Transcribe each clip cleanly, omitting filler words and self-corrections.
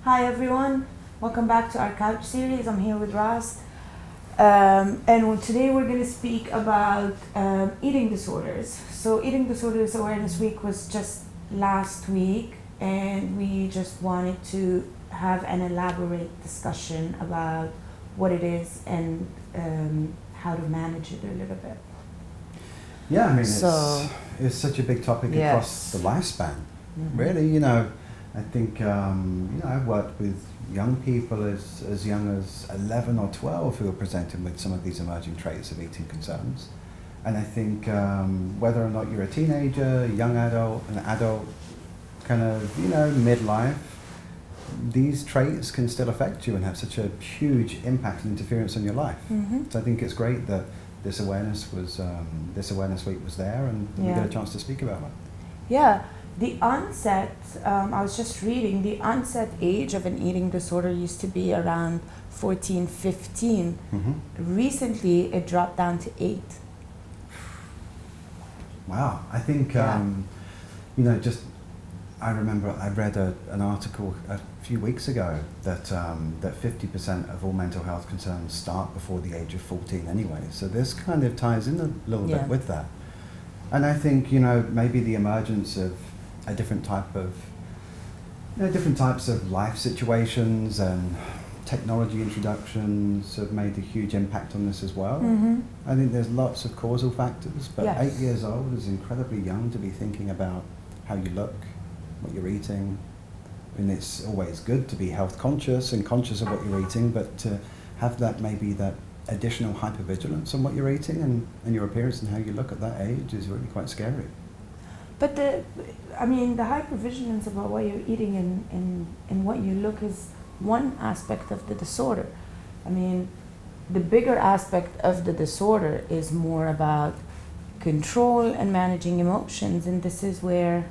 Hi everyone, welcome back to our couch series. I'm here with Ross, today we're going to speak about eating disorders. So Eating Disorders Awareness Week was just last week, and we just wanted to have an elaborate discussion about what it is and how to manage it a little bit. Yeah, I mean, So- it's such a big topic Yes. across the lifespan. Mhm. Really, I think, I've worked with young people as young as 11 or 12 who are presenting with some of these emerging traits of eating concerns. And I think whether or not you're a teenager, a young adult, an adult, kind of, midlife, these traits can still affect you and have such a huge impact and interference on your life. Mhm. So I think it's great that this awareness week was there, and we Yeah. get a chance to speak about it. Yeah, the onset, I was just reading, the onset age of an eating disorder used to be around 14, 15. Recently, it dropped down to 8. Wow, I think Yeah. I remember I read an article a few weeks ago that 50% of all mental health concerns start before the age of 14 anyway. So this kind of ties in a little Yeah. bit with that. And I think maybe the emergence of a different types of life situations and technology introductions have made a huge impact on this as well. Mm-hmm. I think there's lots of causal factors, but Yes. 8 years old is incredibly young to be thinking about how you look, what you're eating. And it's always good to be health conscious and conscious of what you're eating, but to have that additional hypervigilance on what you're eating and your appearance and how you look at that age is really quite scary. But the hypervigilance about what you're eating and what you look is one aspect of the disorder. I mean, the bigger aspect of the disorder is more about control and managing emotions, and this is where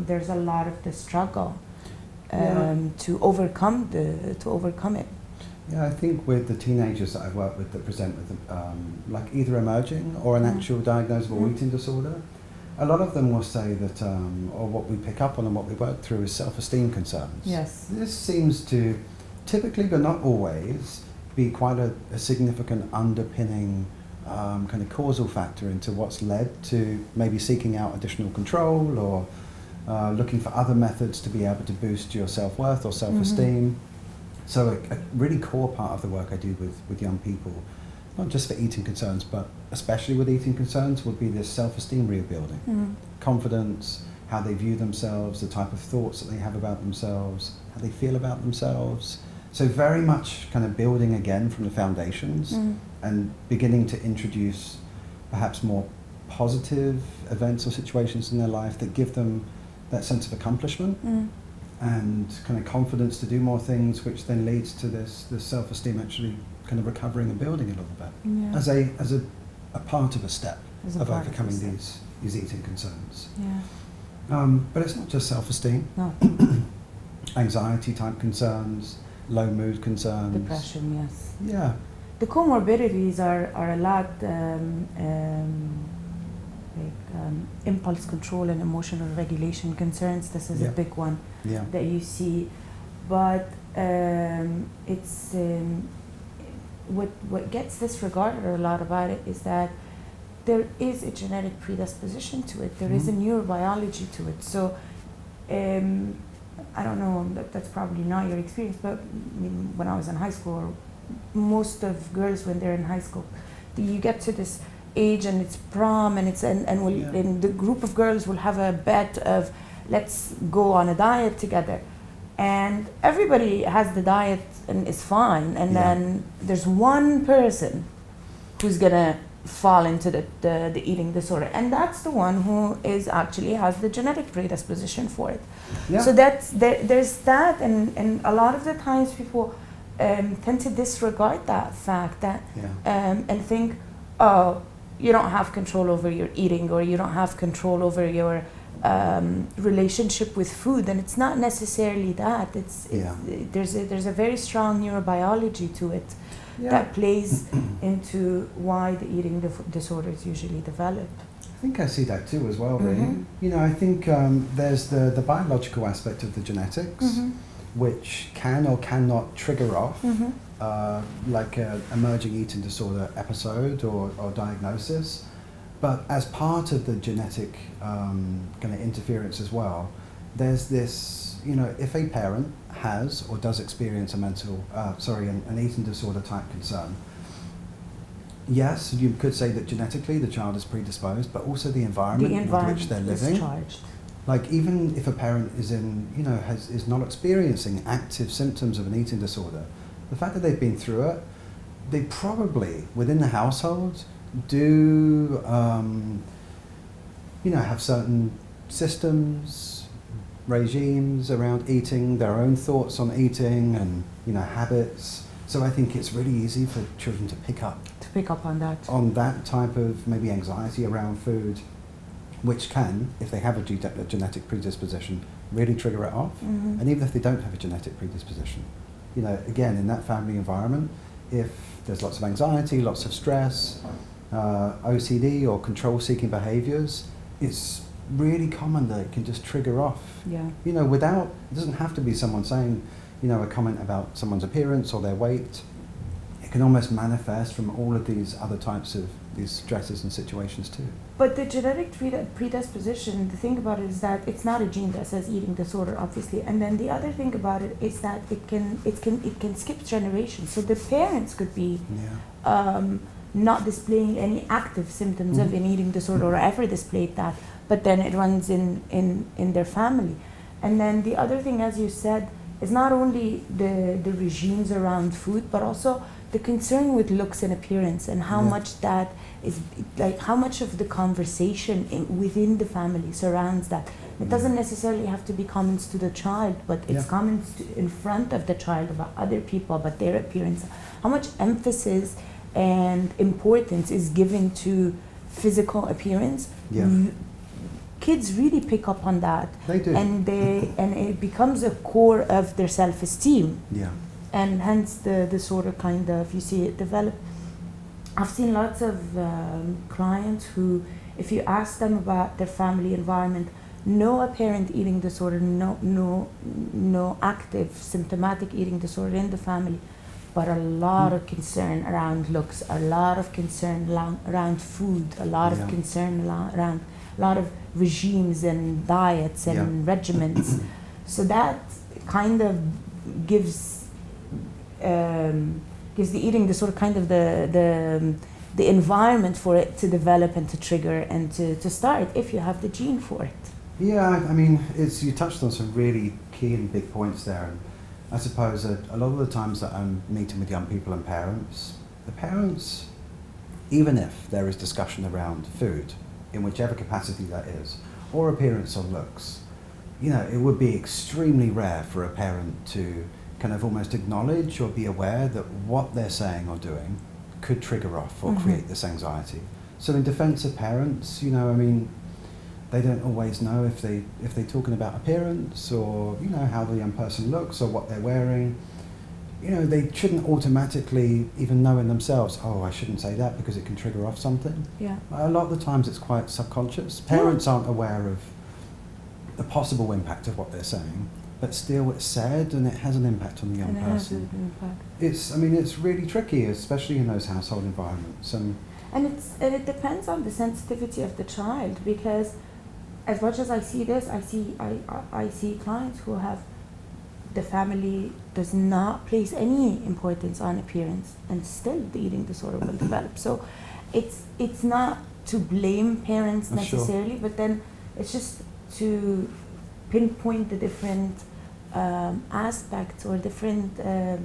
there's a lot of the struggle to overcome it. Yeah, I think with the teenagers that I've worked with that present with like either emerging or an actual diagnosable eating disorder, a lot of them will say that, or what we pick up on and what we work through is self-esteem concerns. Yes. This seems to typically, but not always, be quite a significant underpinning kind of causal factor into what's led to maybe seeking out additional control or looking for other methods to be able to boost your self-worth or self-esteem. So a really core part of the work I do with young people, not just for eating concerns, but especially with eating concerns, would be this self-esteem rebuilding. Confidence, how they view themselves, the type of thoughts that they have about themselves, how they feel about themselves. So very much kind of building again from the foundations and beginning to introduce perhaps more positive events or situations in their life that give them that sense of accomplishment and kind of confidence to do more things, which then leads to this self-esteem actually kind of recovering and building a little bit as a part of a step of overcoming these eating concerns. Yeah. But it's not just self-esteem. No. Anxiety type concerns, low mood concerns. Depression, yes. Yeah. The comorbidities are a lot impulse control and emotional regulation concerns. This is a big one that you see. But it's what gets disregarded a lot about it is that there is a genetic predisposition to it. There is a neurobiology to it. So I don't know, that's probably not your experience, but I mean, when I was in high school, most of girls when they're in high school, you get to this age and it's prom and and the group of girls will have a bet of let's go on a diet together, and everybody has the diet and is fine, and then there's one person who's gonna fall into the eating disorder, and that's the one who actually has the genetic predisposition for it. So there's that, and a lot of the times people tend to disregard that fact and think, oh, you don't have control over your eating, or you don't have control over your relationship with food, and it's not necessarily that. There's a very strong neurobiology to it that plays into why the eating disorders usually develop. I think I see that too as well, really. I think there's the biological aspect of the genetics, which can or cannot trigger off Mm-hmm. like an emerging eating disorder episode or diagnosis. But as part of the genetic kind of interference as well, there's this, you know, if a parent has or does experience an eating disorder type concern, yes, you could say that genetically the child is predisposed, but also the environment, with which they're living. Is charged. Like even if a parent is is not experiencing active symptoms of an eating disorder, the fact that they've been through it, they probably within the household do have certain systems, regimes around eating, their own thoughts on eating, and habits. So I think it's really easy for children to pick up on that type of maybe anxiety around food, which can, if they have a genetic predisposition, really trigger it off. Mm-hmm. And even if they don't have a genetic predisposition, again, in that family environment, if there's lots of anxiety, lots of stress, OCD or control-seeking behaviors, it's really common that it can just trigger off. Yeah. It doesn't have to be someone saying, a comment about someone's appearance or their weight. It can almost manifest from all of these other types of these stresses and situations too. But the genetic predisposition, the thing about it is that it's not a gene that says eating disorder, obviously. And then the other thing about it is that it can skip generations. So the parents could be not displaying any active symptoms of an eating disorder or ever displayed that, but then it runs in their family. And then the other thing, as you said, is not only the regimes around food, but also the concern with looks and appearance, and how much that is, like how much of the conversation within the family surrounds that. It doesn't necessarily have to be comments to the child, but it's comments in front of the child about other people, about their appearance. How much emphasis and importance is given to physical appearance. Kids really pick up on that. They do. And it becomes a core of their self-esteem. Yeah. And hence the disorder kind of, you see it develop. I've seen lots of clients who, if you ask them about their family environment, no apparent eating disorder, no active symptomatic eating disorder in the family, but a lot of concern around looks, a lot of concern around food, a lot of concern around a lot of regimes and diets and regimens. So that kind of gives the eating disorder kind of the environment for it to develop and to trigger and to start if you have the gene for it. Yeah, I mean, you touched on some really key and big points there. And I suppose that a lot of the times that I'm meeting with young people and parents, the parents, even if there is discussion around food, in whichever capacity that is, or appearance or looks, it would be extremely rare for a parent to kind of almost acknowledge or be aware that what they're saying or doing could trigger off or create this anxiety. So in defense of parents, they don't always know if they're talking about appearance or, how the young person looks or what they're wearing. They shouldn't automatically even know in themselves, oh, I shouldn't say that because it can trigger off something. Yeah. A lot of the times it's quite subconscious. Parents aren't aware of the possible impact of what they're saying, but still it's said and it has an impact on the young person. It's really tricky, especially in those household environments. And it depends on the sensitivity of the child, because as much as I see this, I see clients who have, the family does not place any importance on appearance, and still the eating disorder will develop. So it's not to blame parents necessarily, but then it's just to pinpoint the different aspects or different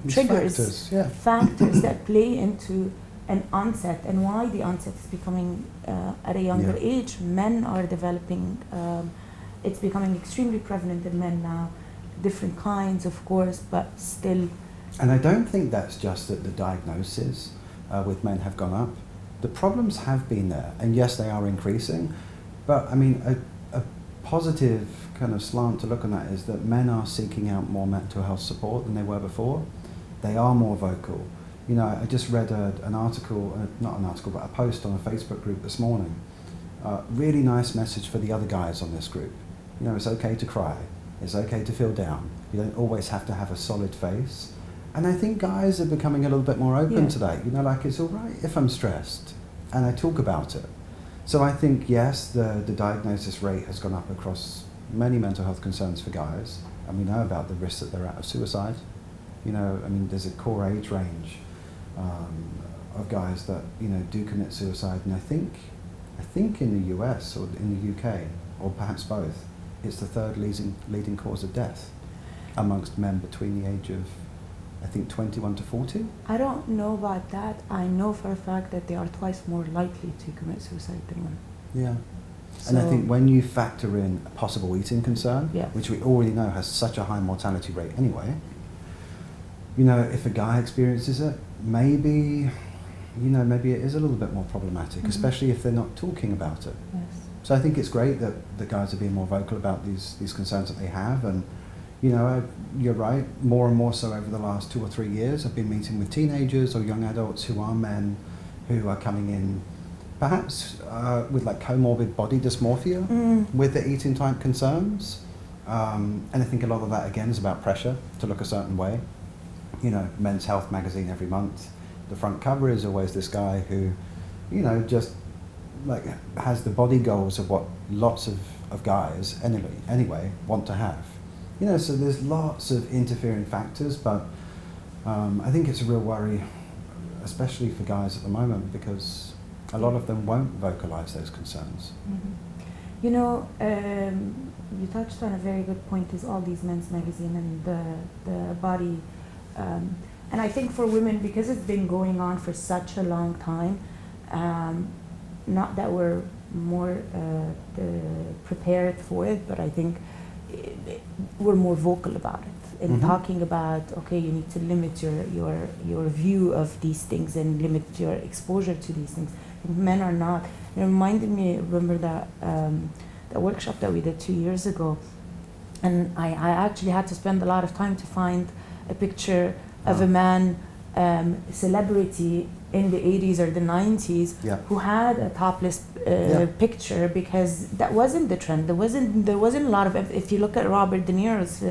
triggers, factors that play into an onset, and why the onset is becoming at a younger age. Men are developing, it's becoming extremely prevalent in men now. Different kinds, of course, but still. And I don't think that's just that the diagnoses with men have gone up. The problems have been there, and yes, they are increasing. But a positive kind of slant to look on that is that men are seeking out more mental health support than they were before. They are more vocal. I just read an article, not an article, but a post on a Facebook group this morning. Really nice message for the other guys on this group. It's okay to cry. It's okay to feel down. You don't always have to have a solid face. And I think guys are becoming a little bit more open to that. You know, like, it's all right if I'm stressed, and I talk about it. So I think, yes, the diagnosis rate has gone up across many mental health concerns for guys, and we know about the risks that they're at of suicide. You know, I mean, there's a core age range of guys that, you know, do commit suicide, and I think in the US or in the UK, or perhaps both, it's the third leading cause of death amongst men between the age of, I think, 21 to 40. I don't know about that. I know for a fact that they are twice more likely to commit suicide than women. Yeah. And I think when you factor in a possible eating concern, which we already know has such a high mortality rate anyway, you know, if a guy experiences it, maybe it is a little bit more problematic, especially if they're not talking about it. Yes. So I think it's great that the guys are being more vocal about these concerns that they have, and you know, you're right, more and more so over the last 2 or 3 years, I've been meeting with teenagers or young adults who are men who are coming in perhaps with like comorbid body dysmorphia with the eating type concerns. And I think a lot of that again is about pressure to look a certain way. You know, Men's Health magazine every month, the front cover is always this guy who, you know, just like has the body goals of what lots of guys anyway want to have. You know, so there's lots of interfering factors, but I think it's a real worry, especially for guys at the moment, because a lot of them won't vocalize those concerns. You know, you touched on a very good point, is all these men's magazine and the body. And I think for women, because it's been going on for such a long time, not that we're more prepared for it, but I think we're more vocal about it and talking about, okay, you need to limit your view of these things and limit your exposure to these things. And men are not. It reminded me, remember that workshop that we did 2 years ago, and I actually had to spend a lot of time to find a picture of a man, celebrity in the 80s or the 90s, who had a topless picture, because that wasn't the trend. There wasn't a lot of. If you look at Robert De Niro's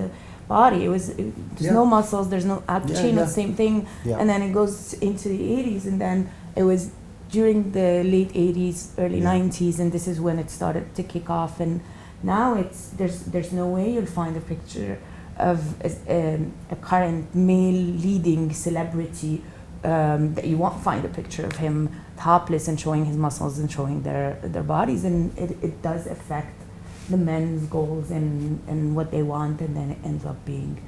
body, there's no muscles, there's no Al Pacino, same thing, and then it goes into the 80s, and then it was during the late 80s, early 90s, and this is when it started to kick off. And now there's no way you'll find a picture of a current male leading celebrity that you won't find a picture of him topless and showing his muscles and showing their bodies, and it does affect the men's goals and what they want, and then it ends up being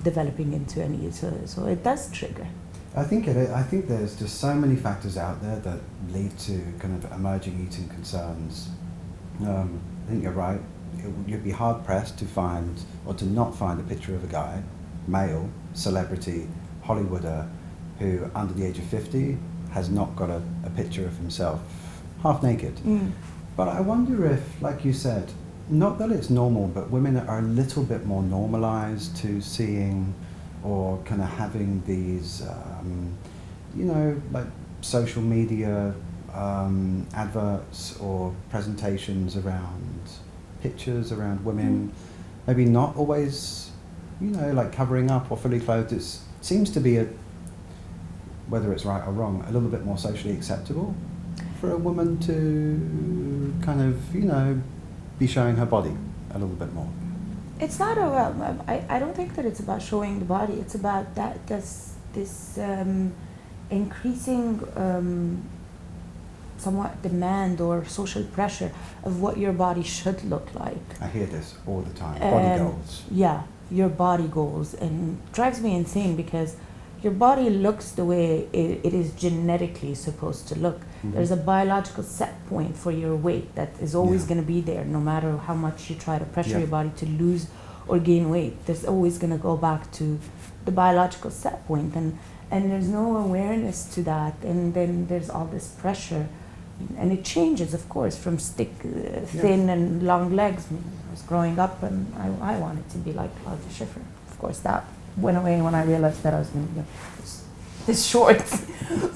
developing into an eat. So it does trigger. I think there's just so many factors out there that lead to kind of emerging eating concerns. I think you're right. You'd be hard pressed to find or to not find a picture of a guy, male, celebrity, Hollywooder, who under the age of 50 has not got a picture of himself half naked. But I wonder if, like you said, not that it's normal, but women are a little bit more normalized to seeing or kind of having these, you know, like social media adverts or presentations around pictures around women, maybe not always, you know, like covering up or fully clothed. It seems to be, whether it's right or wrong, a little bit more socially acceptable for a woman to kind of, you know, be showing her body a little bit more. It's not I don't think that it's about showing the body. It's about this increasing somewhat demand or social pressure of what your body should look like. I hear this all the time. Body goals. Yeah, your body goals, and it drives me insane, because your body looks the way it is genetically supposed to look. There's a biological set point for your weight that is always going to be there, no matter how much you try to pressure your body to lose or gain weight. There's always going to go back to the biological set point, and there's no awareness to that, and then there's all this pressure, and it changes, of course, from thin and long legs. I mean, I was growing up, and I wanted to be like Claudia Schiffer. Of course, that went away when I realized that I was going to be this short.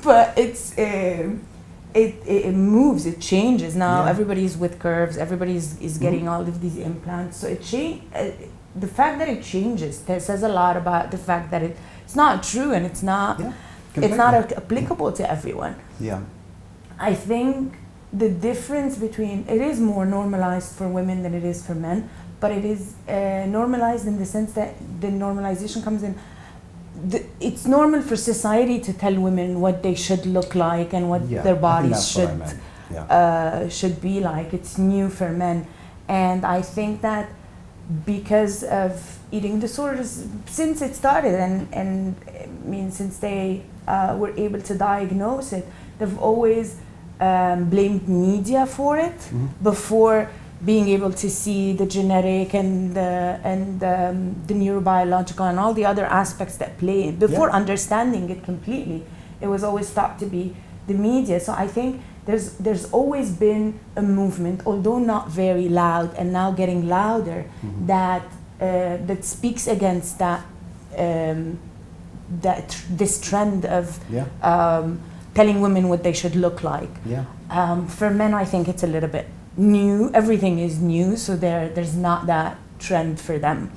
But it moves, it changes. Now everybody's with curves, everybody is getting all of these implants. So the fact that it changes says a lot about the fact that it's not true and it's not applicable to everyone. Yeah. I think the difference between it is more normalized for women than it is for men, but it is normalized in the sense that the normalization comes in. It's normal for society to tell women what they should look like and what their bodies should be like. It's new for men, and I think that because of eating disorders, since it started, and I mean since they were able to diagnose it, they've always blamed media for it before being able to see the genetic and the neurobiological and all the other aspects that play before understanding it completely. It was always thought to be the media. So I think there's always been a movement, although not very loud and now getting louder, that speaks against that this trend of telling women what they should look like. For men, I think it's a little bit new. Everything is new, so there's not that trend for them.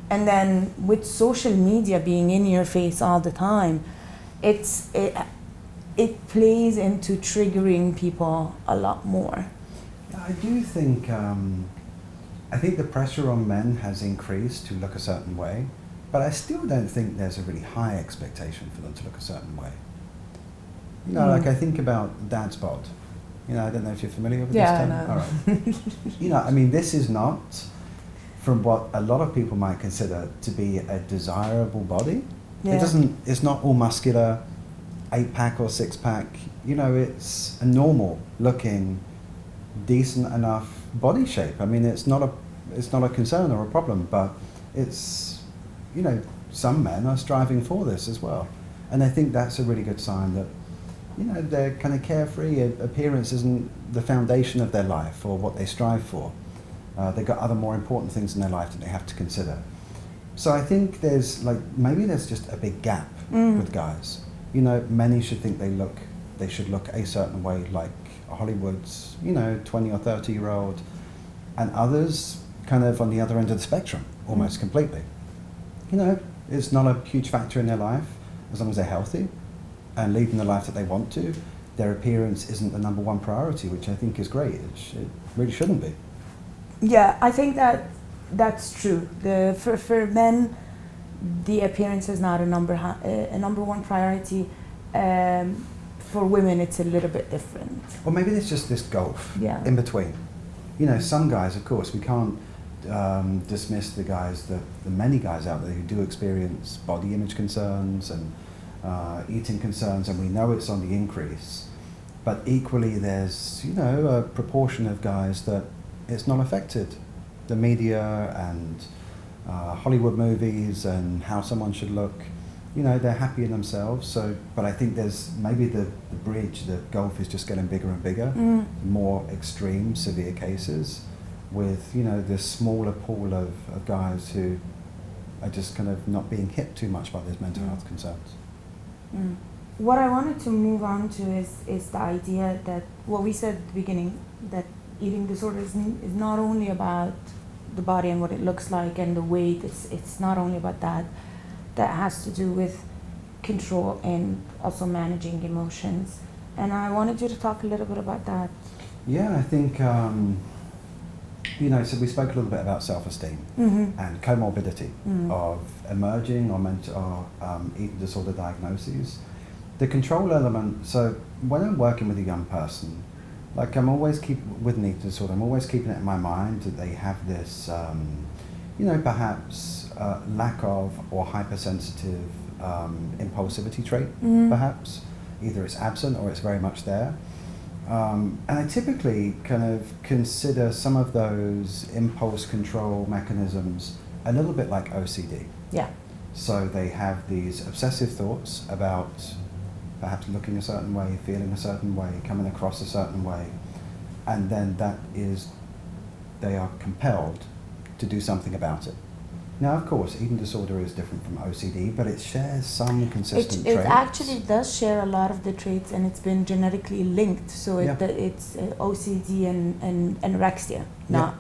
And then with social media being in your face all the time, it plays into triggering people a lot more. I do think I think the pressure on men has increased to look a certain way, but I still don't think there's a really high expectation for them to look a certain way. You know, like I think about dad's bod. You know, I don't know if you're familiar with this term. Yeah, I know. All right. You know, I mean, this is not from what a lot of people might consider to be a desirable body. Yeah. It's not all muscular, 8-pack or 6-pack. You know, it's a normal looking, decent enough body shape. I mean, it's not a concern or a problem, but it's, you know, some men are striving for this as well. And I think that's a really good sign that, you know, their kind of carefree appearance isn't the foundation of their life or what they strive for. They've got other more important things in their life that they have to consider. So I think maybe there's just a big gap with guys. You know, many should think they should look a certain way, like Hollywood's, you know, 20 or 30-year-old, and others kind of on the other end of the spectrum, almost completely. You know, it's not a huge factor in their life as long as they're healthy and leading the life that they want to. Their appearance isn't the number one priority, which I think is great. It really shouldn't be. Yeah, I think that's true. For men, the appearance is not a number one priority. For women, it's a little bit different. Or maybe there's just this gulf in between. You know, some guys, of course, we can't dismiss the many guys out there who do experience body image concerns and eating concerns, and we know it's on the increase. But equally, there's, you know, a proportion of guys that it's not affected. The media and Hollywood movies and how someone should look, you know, they're happy in themselves. So, but I think there's maybe the gulf is just getting bigger and bigger, more extreme, severe cases with, you know, this smaller pool of guys who are just kind of not being hit too much by these mental health concerns. What I wanted to move on to is the idea that what we said at the beginning, that eating disorders is not only about the body and what it looks like and the weight. It's not only about that. That has to do with control and also managing emotions. And I wanted you to talk a little bit about that. Yeah, I think, you know, so we spoke a little bit about self-esteem and comorbidity of emerging or eating disorder diagnoses. The control element, so when I'm working with a young person, like I'm always with an eating disorder, I'm always keeping it in my mind that they have this, you know, perhaps lack of or hypersensitive impulsivity trait, perhaps. Either it's absent or it's very much there. And I typically kind of consider some of those impulse control mechanisms a little bit like OCD. Yeah. So they have these obsessive thoughts about perhaps looking a certain way, feeling a certain way, coming across a certain way, and then they are compelled to do something about it. Now, of course, eating disorder is different from OCD, but it shares some consistent traits. It actually does share a lot of the traits, and it's been genetically linked. So it's OCD and anorexia, not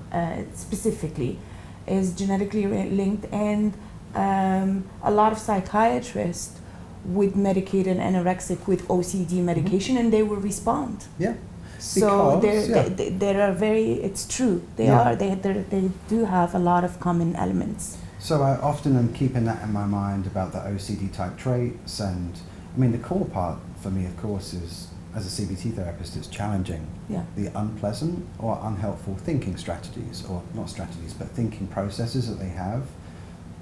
specifically. is genetically linked, and a lot of psychiatrists would medicate an anorexic with OCD medication, and they will respond. Yeah. So Because, there are very. It's true. They Yeah. are. They do have a lot of common elements. So I often am keeping that in my mind about the OCD type traits, and I mean the core part for me, of course, is as a CBT therapist, it's challenging Yeah. the unpleasant or unhelpful thinking strategies, or not strategies, but thinking processes that they have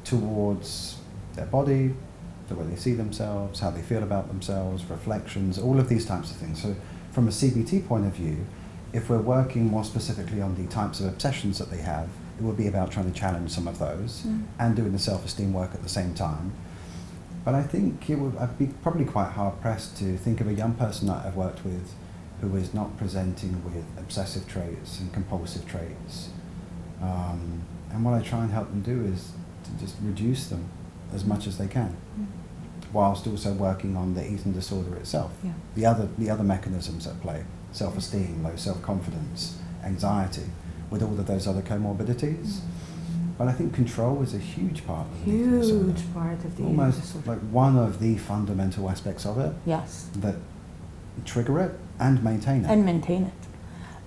towards their body, the way they see themselves, how they feel about themselves, reflections, all of these types of things. So from a CBT point of view, if we're working more specifically on the types of obsessions that they have, it would be about trying to challenge some of those and doing the self-esteem work at the same time. But I think I'd be probably quite hard-pressed to think of a young person that I've worked with who is not presenting with obsessive traits and compulsive traits. And what I try and help them do is to just reduce them as much as they can, whilst also working on the eating disorder itself. Yeah. The other mechanisms at play, self-esteem, low self-confidence, anxiety, with all of those other comorbidities. But I think control is a huge part of the eating disorder. Huge part of the eating Almost disorder. like one of the fundamental aspects of it Yes. that trigger it and maintain it. And maintain it.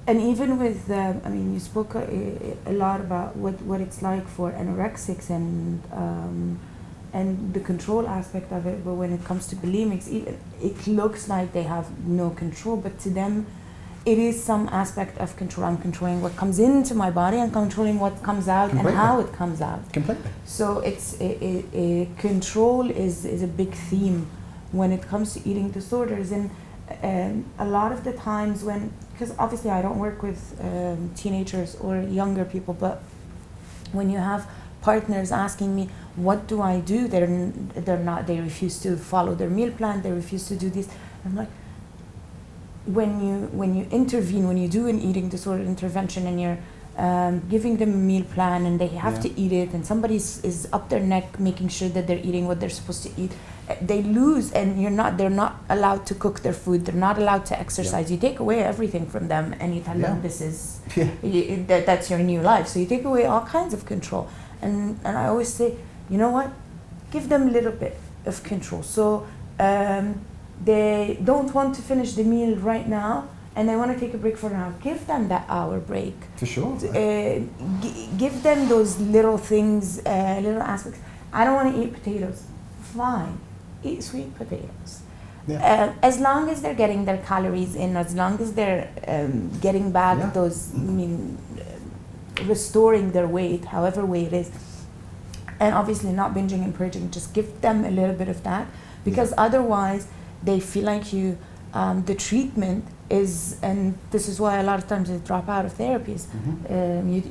And even with, I mean, you spoke a lot about what it's like for anorexics and the control aspect of it, but when it comes to bulimics, even it looks like they have no control, but to them, it is some aspect of control. I'm controlling what comes into my body and controlling what comes out Completely. and how it comes out. Completely. So it's control is a big theme when it comes to eating disorders, and a lot of the times when, because obviously I don't work with teenagers or younger people, but when you have partners asking me, what do I do? They refuse to follow their meal plan, they refuse to do this. I'm like, when you intervene, when you do an eating disorder intervention and you're giving them a meal plan and they have to eat it, and somebody is up their neck making sure that they're eating what they're supposed to eat, they lose, and they're not allowed to cook their food, they're not allowed to exercise. You take away everything from them and you tell them this is that's your new life. So you take away all kinds of control, and I always say, you know what, give them a little bit of control. So they don't want to finish the meal right now and they want to take a break for an hour. Give them that hour break. For sure. Give them those little things, little aspects. I don't want to eat potatoes. Fine, eat sweet potatoes. Yeah. As long as they're getting their calories in, as long as they're getting back those, restoring their weight, however weight it is, and obviously not binging and purging, just give them a little bit of that, because otherwise they feel like the treatment is, and this is why a lot of times they drop out of therapies,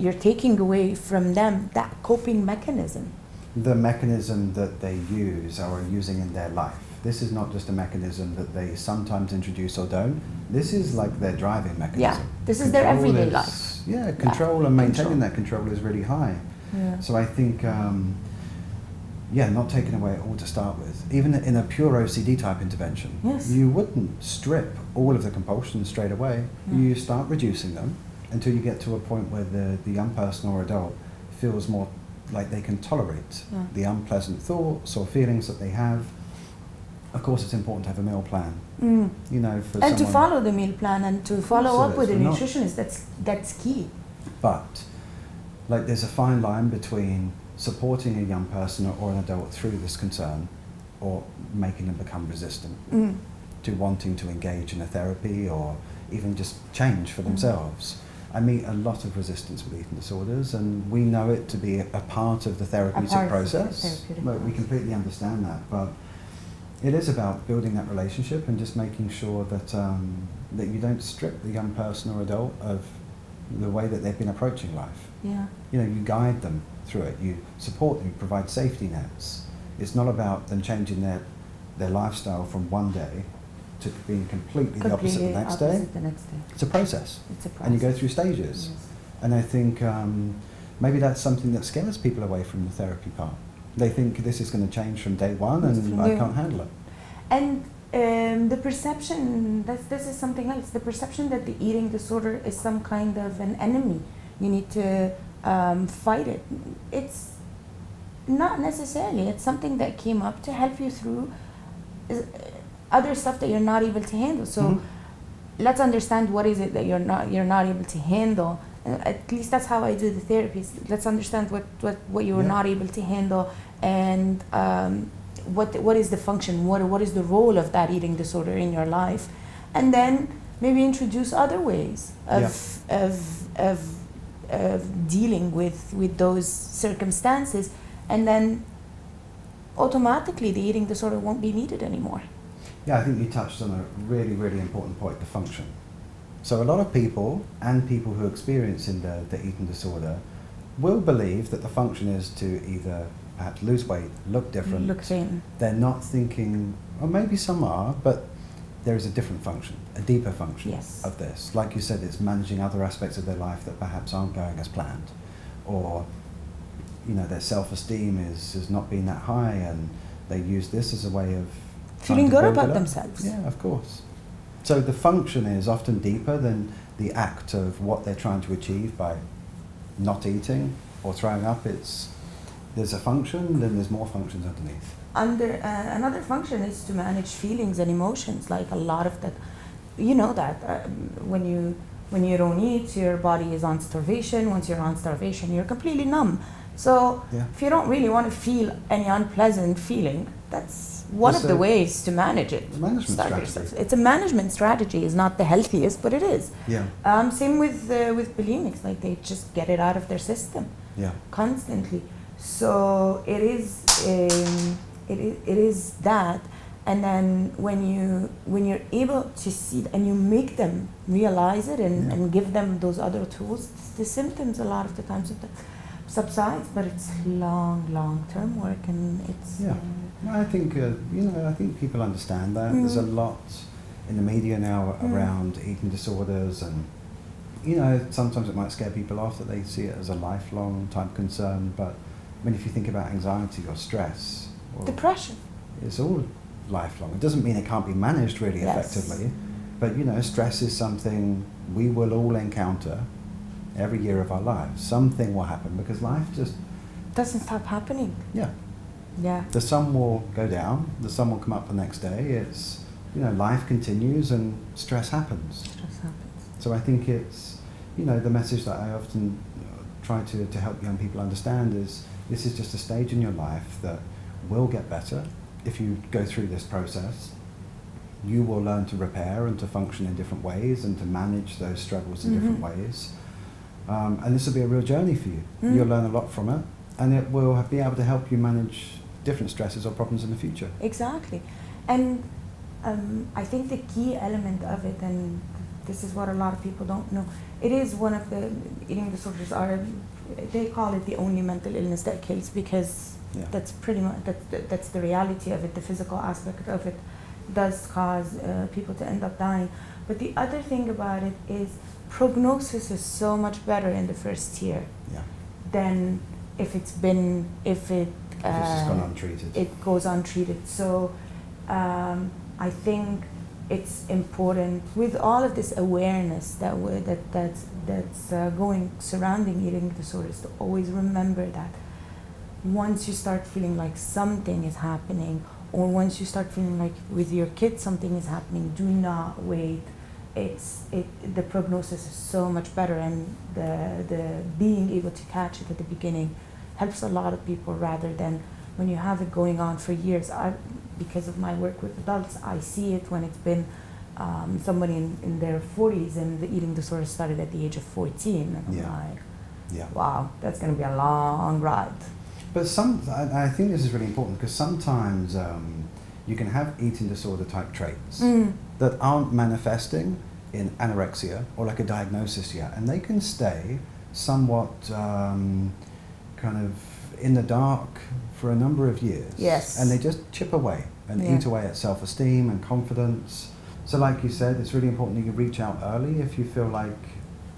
you're taking away from them that coping mechanism. The mechanism that they use or are using in their life. This is not just a mechanism that they sometimes introduce or don't. This is like their driving mechanism. Yeah, this is their everyday life. Yeah, control and maintaining that control is really high. Yeah. So I think, not taking away it all to start with. Even in a pure OCD type intervention, you wouldn't strip all of the compulsions straight away. You start reducing them until you get to a point where the young person or adult feels more like they can tolerate the unpleasant thoughts or feelings that they have. Of course, it's important to have a meal plan. You know, for and someone, to follow the meal plan and to follow up with a We're not- nutritionist. That's key. But like, there's a fine line between supporting a young person or an adult through this concern, or making them become resistant to wanting to engage in a therapy or even just change for themselves. I meet a lot of resistance with eating disorders, and we know it to be a part of the therapeutic process. We completely understand that, but it is about building that relationship and just making sure that that you don't strip the young person or adult of the way that they've been approaching life. Yeah. You know, you guide them through it, you support them, you provide safety nets. It's not about them changing their lifestyle from one day to being completely the opposite the next day. It's a process. And you go through stages. Yes. And I think maybe that's something that scares people away from the therapy part. They think this is going to change from day one and I can't handle it. And the perception, this is something else, the perception that the eating disorder is some kind of an enemy. You need to fight it. It's not necessarily. It's something that came up to help you through uh, other stuff that you're not able to handle. So Mhm. let's understand what is it that you're not able to handle. At least that's how I do the therapies. Let's understand what you were Yeah. not able to handle, and what is the function, what is the role of that eating disorder in your life, and then maybe introduce other ways of dealing with those circumstances, and then automatically the eating disorder won't be needed anymore. Yeah, I think you touched on a really, really important point, the function. So a lot of people, and people who are experiencing the eating disorder, will believe that the function is to either perhaps lose weight, look different. Look thin. They're not thinking, or maybe some are, but there is a different function, a deeper function Yes. of this. Like you said, it's managing other aspects of their life that perhaps aren't going as planned, or their self-esteem is not being that high, and they use this as a way of Feeling trying to good build about it up. themselves. Yeah, of course. So the function is often deeper than the act of what they're trying to achieve by not eating or throwing up. There's a function, then there's more functions underneath. Another function is to manage feelings and emotions. Like a lot of that, you know that when you don't eat, your body is on starvation. Once you're on starvation, you're completely numb. So Yeah. if you don't really want to feel any unpleasant feeling, that's one It's of the a ways to manage it. management Starve strategy. yourself. It's a management strategy. It's not the healthiest, but it is. Yeah, Same with bulimics. Like they just get it out of their system yeah, constantly. So it is that, and then when you're able to see it and you make them realize it and, Yeah. and give them those other tools, the symptoms a lot of the times subsides, but it's long term work, and it's yeah. I think I think people understand that. There's a lot in the media now around eating disorders, and sometimes it might scare people off that they see it as a lifelong type concern. But I mean, if you think about anxiety or stress, or depression. it's all lifelong. It doesn't mean it can't be managed really Yes. effectively, but stress is something we will all encounter every year of our lives. Something will happen because life just Doesn't stop happening. yeah. Yeah. The sun will go down, the sun will come up the next day. It's life continues and stress happens. Stress happens. So I think it's the message that I often try to help young people understand is this is just a stage in your life that will get better if you go through this process. You will learn to repair and to function in different ways and to manage those struggles in different ways. And this will be a real journey for you. You'll learn a lot from it, and it will be able to help you manage different stresses or problems in the future. Exactly. And I think the key element of it, and this is what a lot of people don't know, it is one of the eating disorders they call it the only mental illness that kills, because Yeah. that's pretty much, that's the reality of it. The physical aspect of it does cause people to end up dying. But the other thing about it is prognosis is so much better in the first year Yeah. than if it's Just gone untreated. it goes untreated. So I think it's important with all of this awareness that's going surrounding eating disorders to always remember that once you start feeling like something is happening, or once you start feeling like with your kids something is happening, do not wait. The prognosis is so much better, and the being able to catch it at the beginning helps a lot of people, rather than when you have it going on for years. Because of my work with adults, I see it when it's been somebody in their 40s and the eating disorder started at the age of 14, and I'm Yeah. like, Yeah. wow, that's going to be a long ride. But I think this is really important, because sometimes you can have eating disorder type traits that aren't manifesting in anorexia or like a diagnosis yet, and they can stay somewhat kind of in the dark for a number of years. Yes. And they just chip away and Yeah. eat away at self-esteem and confidence. So like you said, it's really important that you reach out early if you feel like,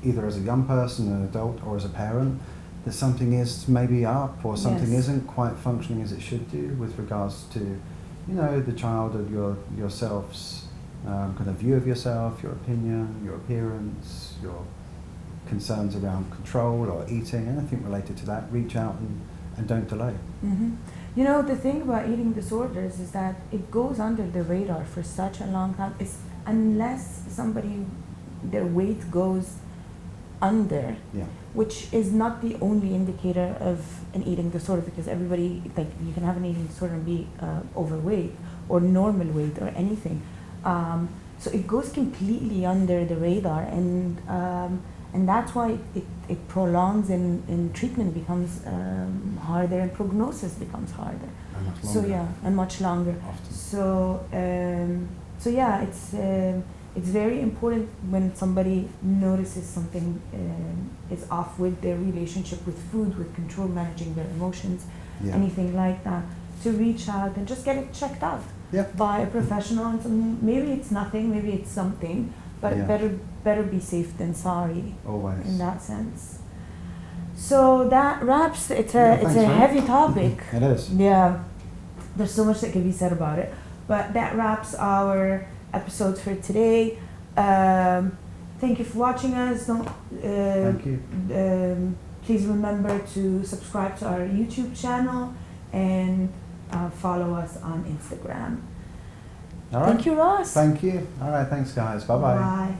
either as a young person, an adult, or as a parent, that something is maybe up, or something Yes. isn't quite functioning as it should do with regards to, the child of yourself's kind of view of yourself, your opinion, your appearance, your concerns around control or eating, anything related to that, reach out and don't delay. Mm-hmm. You know, the thing about eating disorders is that it goes under the radar for such a long time. It's unless somebody, their weight goes under, Yeah. which is not the only indicator of an eating disorder, because everybody, like, you can have an eating disorder and be overweight or normal weight or anything. So it goes completely under the radar, and that's why it prolongs, and treatment becomes harder, and prognosis becomes harder. And much So longer, yeah, and much longer. often. So yeah, it's very important when somebody notices something is off with their relationship with food, with control, managing their emotions, Yeah. anything like that, to reach out and just get it checked out Yeah. by a professional. And maybe it's nothing, maybe it's something, but Yeah. better be safe than sorry Always. in that sense. So that wraps. It's a Yeah, it's thanks, a man. heavy topic. It is. Yeah, there's so much that can be said about it, but that wraps our episode for today. Thank you for watching us. Thank you. Please remember to subscribe to our YouTube channel and follow us on Instagram. All right. Thank you, Ross. Thank you. All right. Thanks, guys. Bye-bye. Bye.